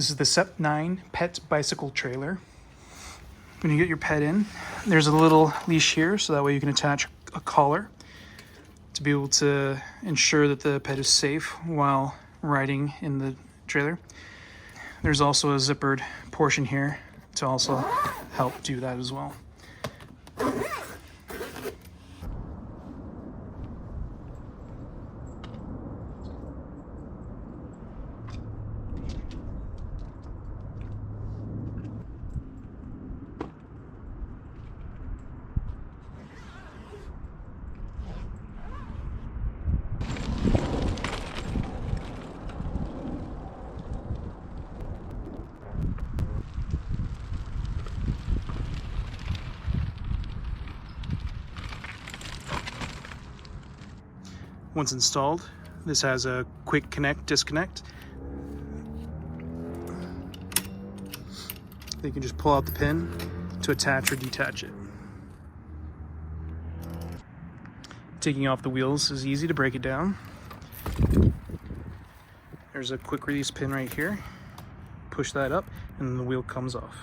This is the Sepnine pet bicycle trailer. When you get your pet in, there's a little leash here, so that way you can attach a collar to be able to ensure that the pet is safe while riding in the trailer. There's also a zippered portion here to also help do that as well. Once installed, this has a quick connect, disconnect. You can just pull out the pin to attach or detach it. Taking off the wheels is easy to break it down. There's a quick release pin right here. Push that up and the wheel comes off.